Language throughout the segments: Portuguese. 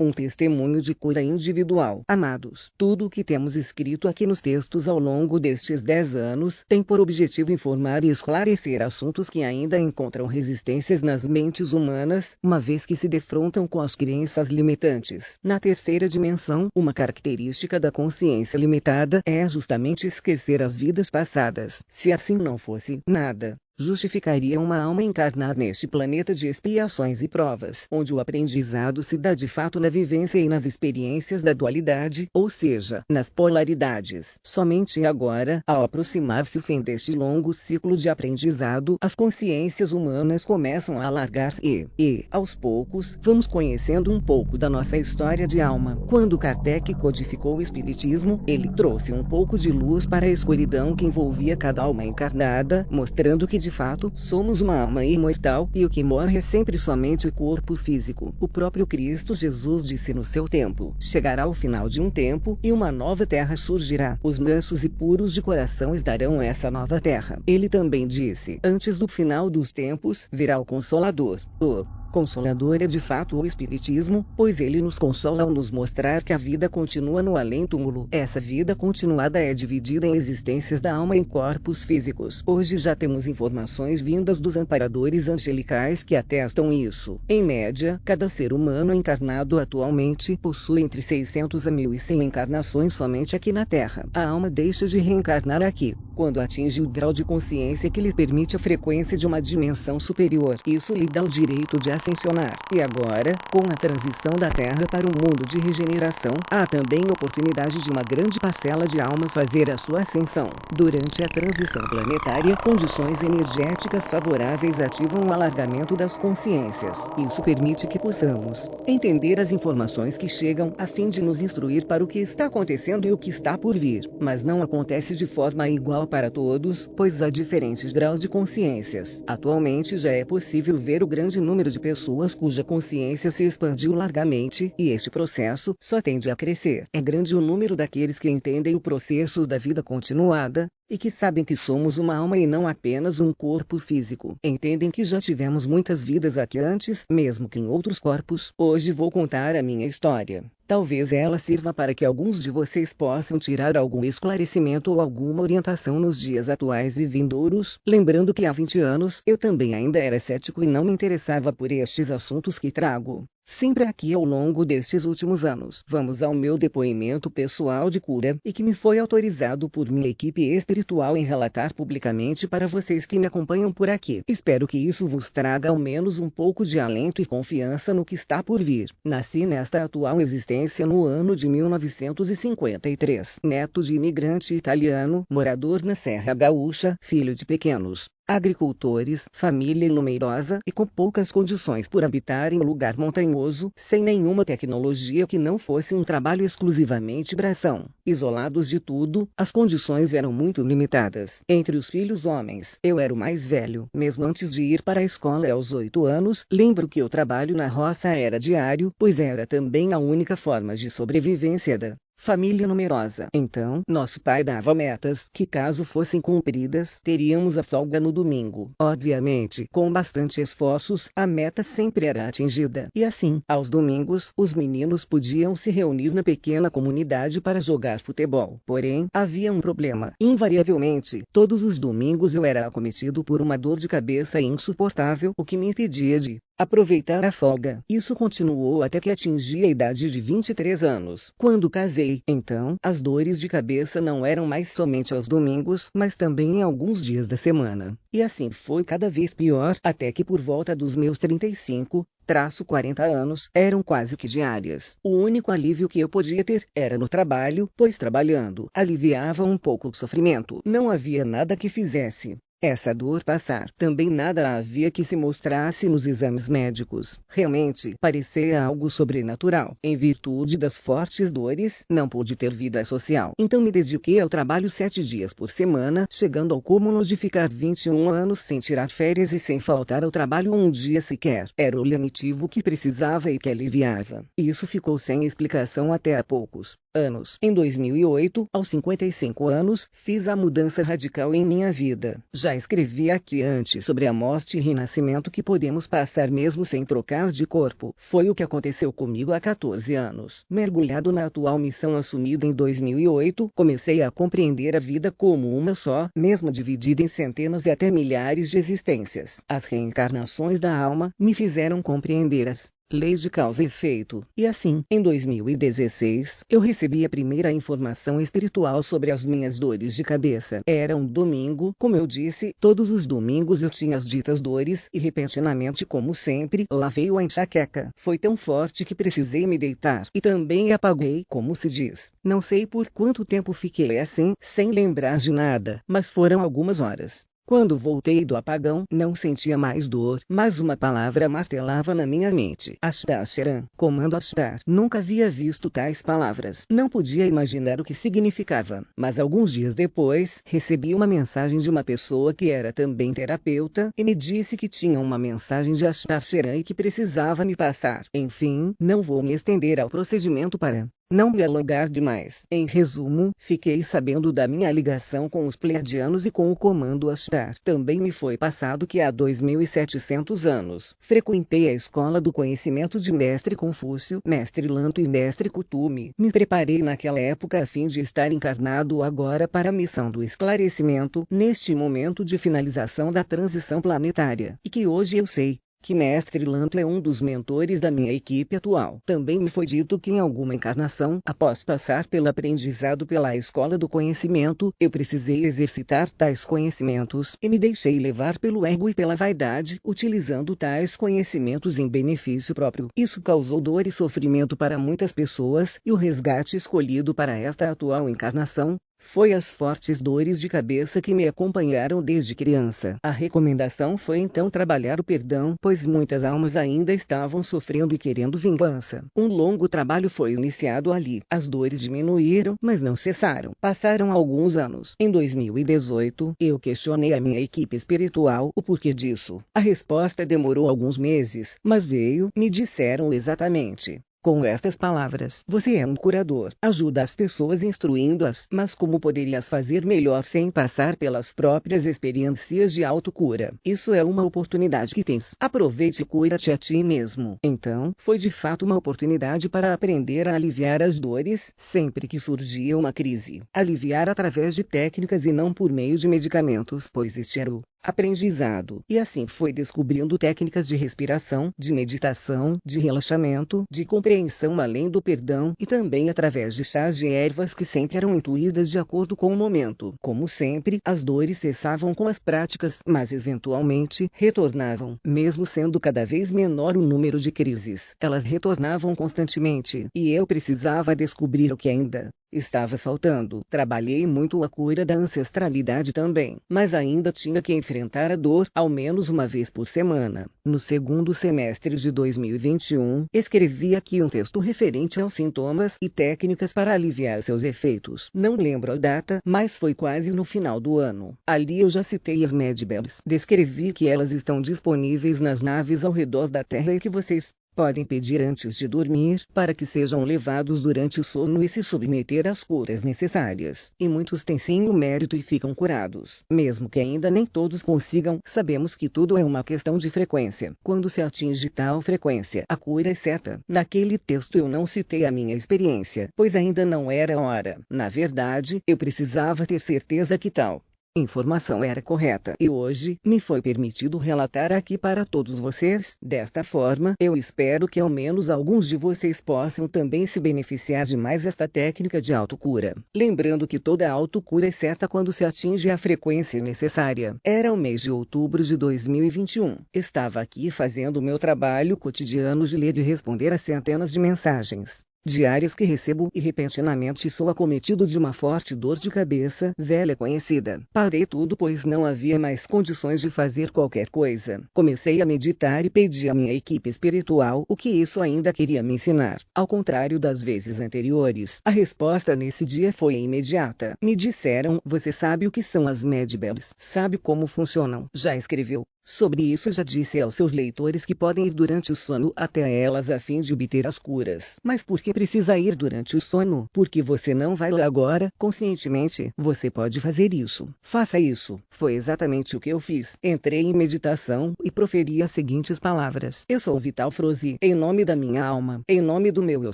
um testemunho de cura individual. Amados, tudo o que temos escrito aqui nos textos ao longo destes 10 anos tem por objetivo informar e esclarecer assuntos que ainda encontram resistências nas mentes humanas, uma vez que se defrontam com as crenças limitantes. Na terceira dimensão, uma característica da consciência limitada é justamente esquecer as vidas passadas. Se assim não fosse, nada justificaria uma alma encarnar neste planeta de expiações e provas, onde o aprendizado se dá de fato na vivência e nas experiências da dualidade, ou seja, nas polaridades. Somente agora, ao aproximar-se o fim deste longo ciclo de aprendizado, as consciências humanas começam a alargar-se e, aos poucos, vamos conhecendo um pouco da nossa história de alma. Quando Kardec codificou o Espiritismo, ele trouxe um pouco de luz para a escuridão que envolvia cada alma encarnada, mostrando que de fato, somos uma alma imortal, e o que morre é sempre somente o corpo físico. O próprio Cristo Jesus disse no seu tempo: chegará o final de um tempo, e uma nova terra surgirá. Os mansos e puros de coração herdarão essa nova terra. Ele também disse: antes do final dos tempos, virá o Consolador. O Consolador é de fato o Espiritismo, pois ele nos consola ao nos mostrar que a vida continua no além-túmulo. Essa vida continuada é dividida em existências da alma em corpos físicos. Hoje já temos informações vindas dos amparadores angelicais que atestam isso. Em média, cada ser humano encarnado atualmente possui entre 600 a 1.100 encarnações somente aqui na Terra. A alma deixa de reencarnar aqui quando atinge o grau de consciência que lhe permite a frequência de uma dimensão superior. Isso lhe dá o direito de ascensionar. E agora, com a transição da Terra para um mundo de regeneração, há também a oportunidade de uma grande parcela de almas fazer a sua ascensão. Durante a transição planetária, condições energéticas favoráveis ativam o alargamento das consciências. Isso permite que possamos entender as informações que chegam a fim de nos instruir para o que está acontecendo e o que está por vir. Mas não acontece de forma igual para todos, pois há diferentes graus de consciências. Atualmente já é possível ver o grande número de pessoas cuja consciência se expandiu largamente, e este processo só tende a crescer. É grande o número daqueles que entendem o processo da vida continuada, e que sabem que somos uma alma e não apenas um corpo físico. Entendem que já tivemos muitas vidas aqui antes, mesmo que em outros corpos. Hoje vou contar a minha história. Talvez ela sirva para que alguns de vocês possam tirar algum esclarecimento ou alguma orientação nos dias atuais e vindouros, lembrando que há 20 anos eu também ainda era cético e não me interessava por estes assuntos que trago sempre aqui ao longo destes últimos anos. Vamos ao meu depoimento pessoal de cura, e que me foi autorizado por minha equipe espiritual em relatar publicamente para vocês que me acompanham por aqui. Espero que isso vos traga ao menos um pouco de alento e confiança no que está por vir. Nasci nesta atual existência no ano de 1953, neto de imigrante italiano, morador na Serra Gaúcha, filho de pequenos agricultores, família numerosa e com poucas condições por habitar em um lugar montanhoso, sem nenhuma tecnologia que não fosse um trabalho exclusivamente bração. Isolados de tudo, as condições eram muito limitadas. Entre os filhos homens, eu era o mais velho. Mesmo antes de ir para a escola aos 8 anos, lembro que o trabalho na roça era diário, pois era também a única forma de sobrevivência da família numerosa. Então, nosso pai dava metas, que caso fossem cumpridas, teríamos a folga no domingo. Obviamente, com bastante esforços, a meta sempre era atingida. E assim, aos domingos, os meninos podiam se reunir na pequena comunidade para jogar futebol. Porém, havia um problema. Invariavelmente, todos os domingos eu era acometido por uma dor de cabeça insuportável, o que me impedia de aproveitar a folga. Isso continuou até que atingi a idade de 23 anos, quando casei. Então, as dores de cabeça não eram mais somente aos domingos, mas também em alguns dias da semana. E assim foi cada vez pior, até que por volta dos meus 35/40 anos, eram quase que diárias. O único alívio que eu podia ter era no trabalho, pois trabalhando aliviava um pouco o sofrimento. Não havia nada que fizesse essa dor passar. Também nada havia que se mostrasse nos exames médicos. Realmente, parecia algo sobrenatural. Em virtude das fortes dores, não pude ter vida social. Então me dediquei ao trabalho 7 dias por semana, chegando ao cúmulo de ficar 21 anos sem tirar férias e sem faltar ao trabalho um dia sequer. Era o lenitivo que precisava e que aliviava. Isso ficou sem explicação até há poucos anos. Em 2008, aos 55 anos, fiz a mudança radical em minha vida. Já Já escrevi aqui antes sobre a morte e renascimento que podemos passar mesmo sem trocar de corpo. Foi o que aconteceu comigo há 14 anos. Mergulhado na atual missão assumida em 2008, comecei a compreender a vida como uma só, mesmo dividida em centenas e até milhares de existências. As reencarnações da alma me fizeram compreender as leis de causa e efeito. E assim, em 2016, eu recebi a primeira informação espiritual sobre as minhas dores de cabeça. Era um domingo, como eu disse, todos os domingos eu tinha as ditas dores e repentinamente, como sempre, lá veio a enxaqueca. Foi tão forte que precisei me deitar e também apaguei, como se diz. Não sei por quanto tempo fiquei assim, sem lembrar de nada, mas foram algumas horas. Quando voltei do apagão, não sentia mais dor, mas uma palavra martelava na minha mente. Ashtasharan, comando Ashtar. Nunca havia visto tais palavras. Não podia imaginar o que significava. Mas alguns dias depois, recebi uma mensagem de uma pessoa que era também terapeuta, e me disse que tinha uma mensagem de Ashtasharan e que precisava me passar. Enfim, não vou me estender ao procedimento para não me alongar demais. Em resumo, fiquei sabendo da minha ligação com os Pleiadianos e com o comando Ashtar. Também me foi passado que há 2.700 anos, frequentei a escola do conhecimento de Mestre Confúcio, Mestre Lanto e Mestre Kutumi. Me preparei naquela época a fim de estar encarnado agora para a missão do esclarecimento, neste momento de finalização da transição planetária. E que hoje eu sei que Mestre Lanto é um dos mentores da minha equipe atual. Também me foi dito que em alguma encarnação, após passar pelo aprendizado pela escola do conhecimento, eu precisei exercitar tais conhecimentos, e me deixei levar pelo ego e pela vaidade, utilizando tais conhecimentos em benefício próprio. Isso causou dor e sofrimento para muitas pessoas, e o resgate escolhido para esta atual encarnação foi as fortes dores de cabeça que me acompanharam desde criança. A recomendação foi então trabalhar o perdão, pois muitas almas ainda estavam sofrendo e querendo vingança. Um longo trabalho foi iniciado ali. As dores diminuíram, mas não cessaram. Passaram alguns anos. Em 2018, eu questionei a minha equipe espiritual o porquê disso. A resposta demorou alguns meses, mas veio, me disseram exatamente com estas palavras: você é um curador, ajuda as pessoas instruindo-as, mas como poderias fazer melhor sem passar pelas próprias experiências de autocura? Isso é uma oportunidade que tens. Aproveite e cura-te a ti mesmo. Então, foi de fato uma oportunidade para aprender a aliviar as dores, sempre que surgia uma crise. Aliviar através de técnicas e não por meio de medicamentos, pois este era o aprendizado. E assim foi descobrindo técnicas de respiração, de meditação, de relaxamento, de compreensão além do perdão, e também através de chás de ervas que sempre eram intuídas de acordo com o momento. Como sempre, as dores cessavam com as práticas, mas eventualmente retornavam. Mesmo sendo cada vez menor o número de crises, elas retornavam constantemente, e eu precisava descobrir o que ainda estava faltando. Trabalhei muito a cura da ancestralidade também, mas ainda tinha que enfrentar a dor ao menos uma vez por semana. No segundo semestre de 2021, escrevi aqui um texto referente aos sintomas e técnicas para aliviar seus efeitos. Não lembro a data, mas foi quase no final do ano. Ali eu já citei as Medbells. Descrevi que elas estão disponíveis nas naves ao redor da Terra e que vocês podem pedir antes de dormir, para que sejam levados durante o sono e se submeter às curas necessárias. E muitos têm sim o mérito e ficam curados. Mesmo que ainda nem todos consigam, sabemos que tudo é uma questão de frequência. Quando se atinge tal frequência, a cura é certa. Naquele texto eu não citei a minha experiência, pois ainda não era a hora. Na verdade, eu precisava ter certeza que tal informação era correta, e hoje me foi permitido relatar aqui para todos vocês. Desta forma, eu espero que ao menos alguns de vocês possam também se beneficiar de mais esta técnica de autocura. Lembrando que toda autocura é certa quando se atinge a frequência necessária. Era o mês de outubro de 2021. Estava aqui fazendo o meu trabalho cotidiano de ler e responder a centenas de mensagens diárias que recebo, e repentinamente sou acometido de uma forte dor de cabeça, velha conhecida. Parei tudo, pois não havia mais condições de fazer qualquer coisa. Comecei a meditar e pedi à minha equipe espiritual o que isso ainda queria me ensinar. Ao contrário das vezes anteriores, a resposta nesse dia foi imediata. Me disseram: você sabe o que são as Medbells? Sabe como funcionam? Já escreveu? Sobre isso já disse aos seus leitores que podem ir durante o sono até elas a fim de obter as curas. Mas por que precisa ir durante o sono? Porque você não vai lá agora, conscientemente, você pode fazer isso. Faça isso. Foi exatamente o que eu fiz. Entrei em meditação e proferi as seguintes palavras. Eu sou Vital Frozi, em nome da minha alma, em nome do meu eu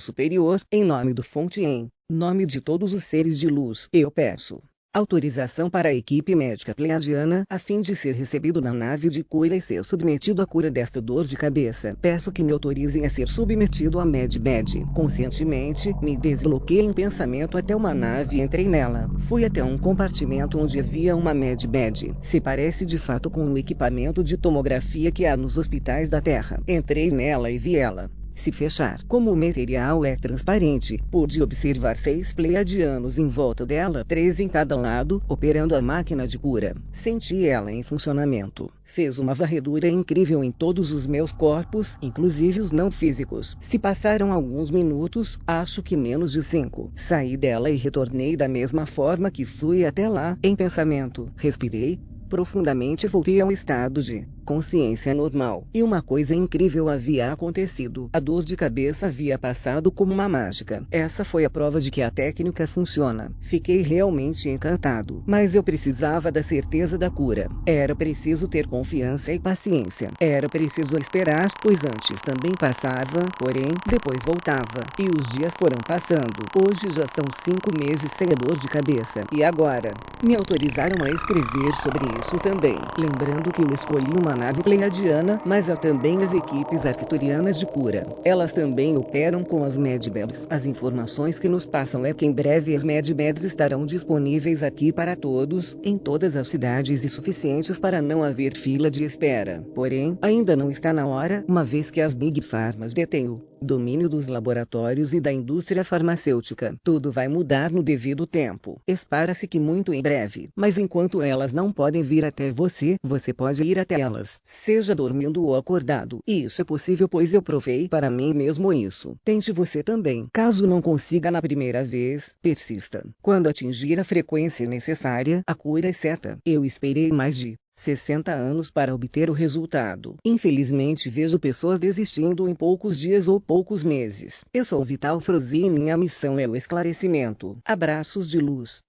superior, em nome do Fonte em nome de todos os seres de luz, eu peço autorização para a equipe médica pleiadiana, a fim de ser recebido na nave de cura e ser submetido à cura desta dor de cabeça. Peço que me autorizem a ser submetido a MedBed. Conscientemente, me desloquei em pensamento até uma nave e entrei nela. Fui até um compartimento onde havia uma MedBed. Se parece de fato com o equipamento de tomografia que há nos hospitais da Terra. Entrei nela e vi ela se fechar. Como o material é transparente, pude observar 6 pleiadianos em volta dela, 3 em cada lado, operando a máquina de cura. Senti ela em funcionamento. Fez uma varredura incrível em todos os meus corpos, inclusive os não físicos. Se passaram alguns minutos, acho que menos de 5. Saí dela e retornei da mesma forma que fui até lá, em pensamento. Respirei profundamente e voltei ao estado de consciência normal. E uma coisa incrível havia acontecido. A dor de cabeça havia passado como uma mágica. Essa foi a prova de que a técnica funciona. Fiquei realmente encantado. Mas eu precisava da certeza da cura. Era preciso ter confiança e paciência. Era preciso esperar, pois antes também passava, porém, depois voltava. E os dias foram passando. Hoje já são 5 meses sem a dor de cabeça. E agora? Me autorizaram a escrever sobre isso também. Lembrando que eu escolhi uma nave pleiadiana, mas há também as equipes arcturianas de cura. Elas também operam com as MedBeds. As informações que nos passam é que em breve as MedBeds estarão disponíveis aqui para todos, em todas as cidades e suficientes para não haver fila de espera. Porém, ainda não está na hora, uma vez que as Big Pharmas detêm o domínio dos laboratórios e da indústria farmacêutica. Tudo vai mudar no devido tempo. Espera-se que muito em breve. Mas enquanto elas não podem vir até você, você pode ir até elas, seja dormindo ou acordado. E isso é possível, pois eu provei para mim mesmo isso. Tente você também. Caso não consiga na primeira vez, persista. Quando atingir a frequência necessária, a cura é certa. Eu esperei mais de 60 anos para obter o resultado. Infelizmente vejo pessoas desistindo em poucos dias ou poucos meses. Eu sou Vital Frozi e minha missão é o esclarecimento. Abraços de luz.